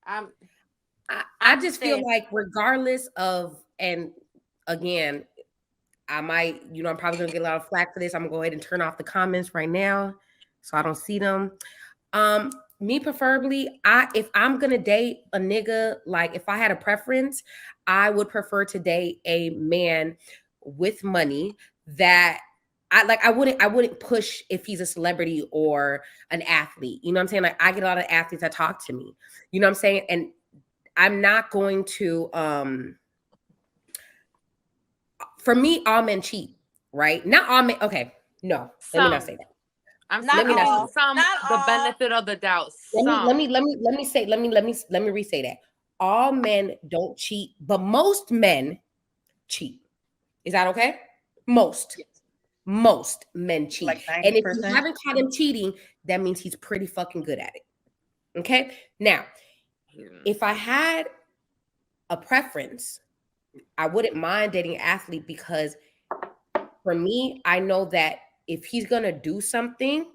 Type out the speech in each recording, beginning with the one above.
I just feel like regardless of, and again, I might, I'm probably gonna get a lot of flack for this. I'm gonna go ahead and turn off the comments right now so I don't see them. Me preferably, if I'm gonna date a nigga, like if I had a preference, I would prefer to date a man with money that I wouldn't push if he's a celebrity or an athlete. You know what I'm saying? Like I get a lot of athletes that talk to me. You know what I'm saying? And I'm not going to for me, all men cheat, right? Not all men. Okay, no, let me not say that. Let me not some the benefit of the doubt. Let me re-say that. All men don't cheat, but most men cheat. Is that okay? Most. Yes. Most men cheat. Like and if you haven't caught him cheating, that means he's pretty fucking good at it. Okay? Now, if I had a preference, I wouldn't mind dating an athlete because for me, I know that if he's gonna do something,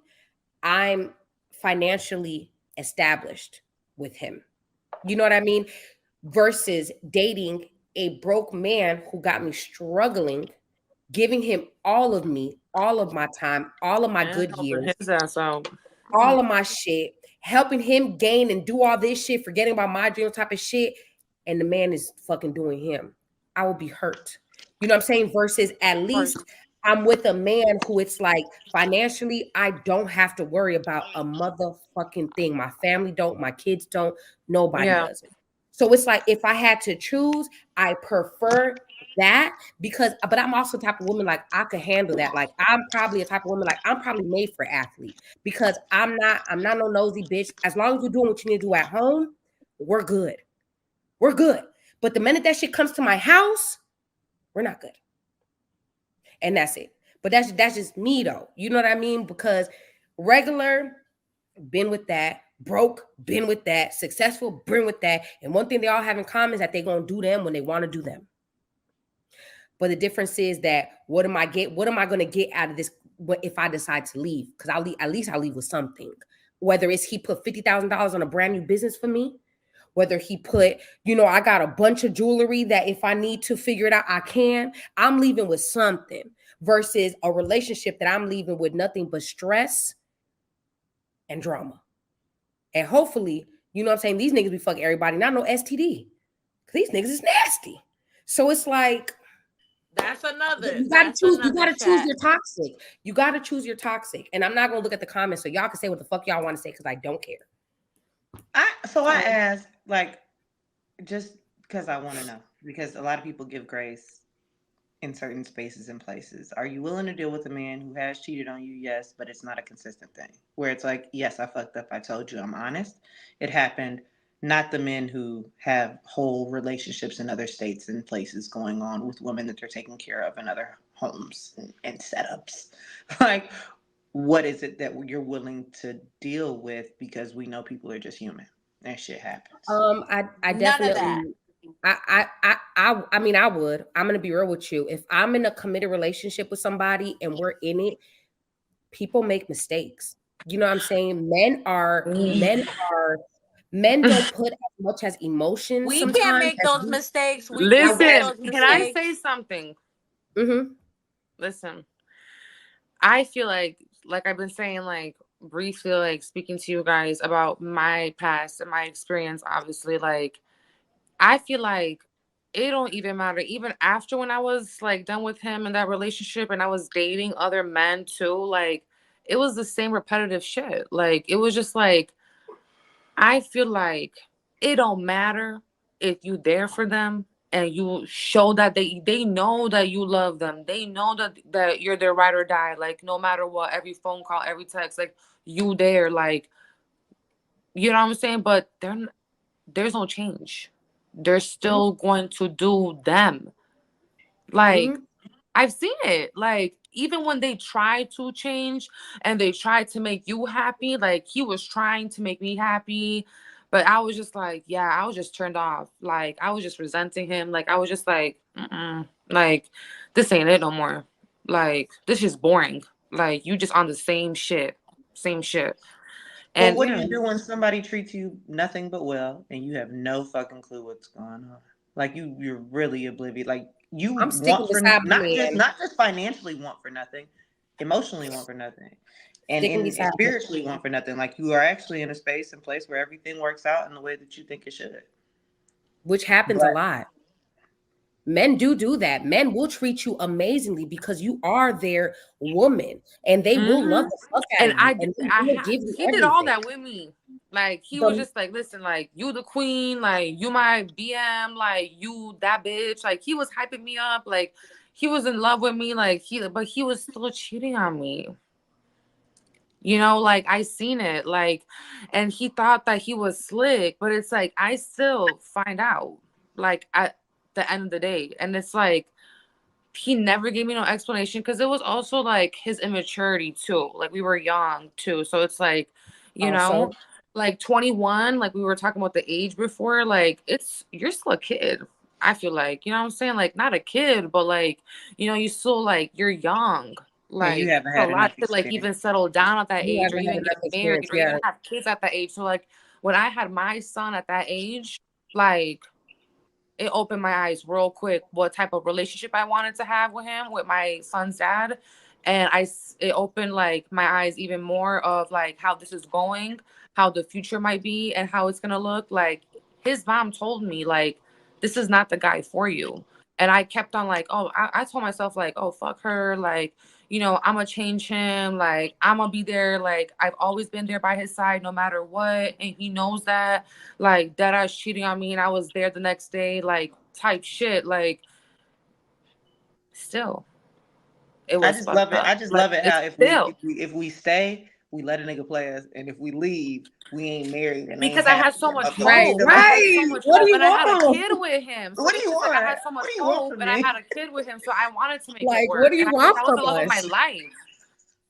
I'm financially established with him. You know what I mean? Versus dating a broke man who got me struggling, giving him all of me, all of my time, all of my good years, all of my shit, helping him gain and do all this shit, forgetting about my dream type of shit, and the man is fucking doing him. I will be hurt. You know what I'm saying? Versus at least I'm with a man who it's like financially, I don't have to worry about a motherfucking thing. My family don't, my kids don't, nobody does it. So it's like if I had to choose, I prefer that because, but I'm also the type of woman like I could handle that. Like I'm probably a type of woman like I'm probably made for athlete because I'm not no nosy bitch. As long as you're doing what you need to do at home, we're good. We're good. But the minute that shit comes to my house, we're not good. And that's it. But that's just me though. You know what I mean? Because regular, been with that. Broke, been with that. Successful, been with that. And one thing they all have in common is that they're gonna do them when they want to do them. But the difference is that what am I gonna get out of this if I decide to leave? Because at least I'll leave with something. Whether it's he put $50,000 on a brand new business for me, whether he put, I got a bunch of jewelry that if I need to figure it out, I can. I'm leaving with something versus a relationship that I'm leaving with nothing but stress and drama. And hopefully, you know what I'm saying? These niggas be fucking everybody, not no STD. Because these niggas is nasty. So it's like, that's another. You gotta choose your toxic. You gotta choose your toxic. And I'm not gonna look at the comments, so y'all can say what the fuck y'all want to say because I don't care. I asked, like, just because I want to know, because a lot of people give grace in certain spaces and places. Are you willing to deal with a man who has cheated on you? Yes, but it's not a consistent thing. Where it's like, yes, I fucked up. I told you, I'm honest. It happened. Not the men who have whole relationships in other states and places going on with women that they're taking care of in other homes and setups. Like, what is it that you're willing to deal with? Because we know people are just human. That shit happens. I definitely. I mean, I would. I'm gonna be real with you. If I'm in a committed relationship with somebody and we're in it, people make mistakes. You know what I'm saying? Men don't put as much as emotions. We can't make those mistakes. Can I say something? Mm-hmm. Listen, I feel like I've been saying, like, briefly, like, speaking to you guys about my past and my experience, obviously, like, I feel like it don't even matter. Even after when I was, like, done with him in that relationship and I was dating other men too, like, it was the same repetitive shit. Like, it was just like, I feel like it don't matter if you there for them and you show that they know that you love them. They know that you're their ride or die. Like, no matter what, every phone call, every text, like, you there, like, you know what I'm saying? But there's no change. They're still going to do them. Like, I've seen it. Like, even when they try to change and they try to make you happy, like, he was trying to make me happy, but I was just like, yeah, I was just turned off. Like, I was just resenting him. Like, I was just like, like, this ain't it no more. Like, this is boring. Like, you just on the same shit. But what do you do when somebody treats you nothing but well and you have no fucking clue what's going on? Like you're really oblivious. Like you I'm sticking want for beside not me, just and not just financially want for nothing, emotionally want for nothing, and sticking beside me. spiritually want for nothing. Like you are actually in a space and place where everything works out in the way that you think it should. Which happens a lot. Men do that. Men will treat you amazingly because you are their woman, and they will love the fuck out And of you, and they will give you he everything. did all that with me. Like he was just like, listen, like you the queen, like you my BM, like you that bitch. Like he was hyping me up, like he was in love with me, like but he was still cheating on me. You know, like I seen it, like, and he thought that he was slick, but it's like I still find out, like at the end of the day, and it's like he never gave me no explanation because it was also like his immaturity too. Like we were young too, so it's like, you know, like 21, like we were talking about the age before. Like you're still a kid. I feel like, you know what I'm saying, like not a kid, but like, you know, you still like you're young. Like you haven't it's had a enough lot to like experience. even settle down at that You age, or haven't had even get enough married, experience, or even have kids at that age. So like when I had my son at that age, like it opened my eyes real quick what type of relationship I wanted to have with him, with my son's dad. And it opened like my eyes even more of like how this is going, how the future might be, and how it's gonna look. Like his mom told me like this is not the guy for you. And I kept on like, oh, I told myself like, oh, fuck her, like, you know, I'm gonna change him, like I'm gonna be there, like I've always been there by his side no matter what, and he knows that. Like that I was cheating on me and I was there the next day, like type shit. Like still it was I just love it. I just love it how if we stay, we let a nigga play us, and if we leave, we ain't married and because ain't I happy had so much about the hope. way. I had so much What do hope, you and I had a want? kid with him. So What do it's you just want? like I had so much What do you want hope, from and I me? had a kid with him, so I wanted to make Like, it work. what do you And want that was from the love of my us? life.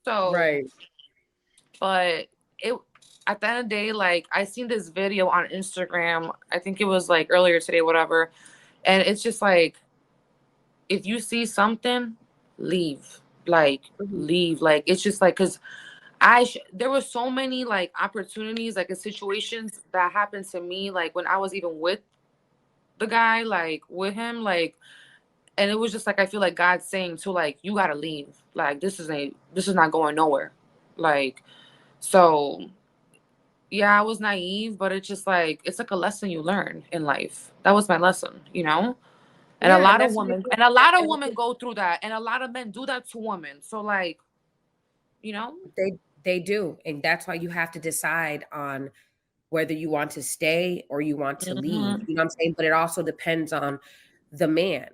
So Right. but it at the end of the day, like I seen this video on Instagram. I think it was like earlier today, whatever. And it's just like if you see something, leave. Like leave. Like it's just like because there were so many like opportunities, like in situations that happened to me, like when I was even with the guy, like with him, like, and it was just like I feel like God's saying to like you gotta leave. Like this is not going nowhere. Like so yeah, I was naive, but it's just like it's like a lesson you learn in life. That was my lesson, you know? And a lot of women go through that, and a lot of men do that to women. So like, you know, they do, and that's why you have to decide on whether you want to stay or you want to leave. You know what I'm saying? But it also depends on the man.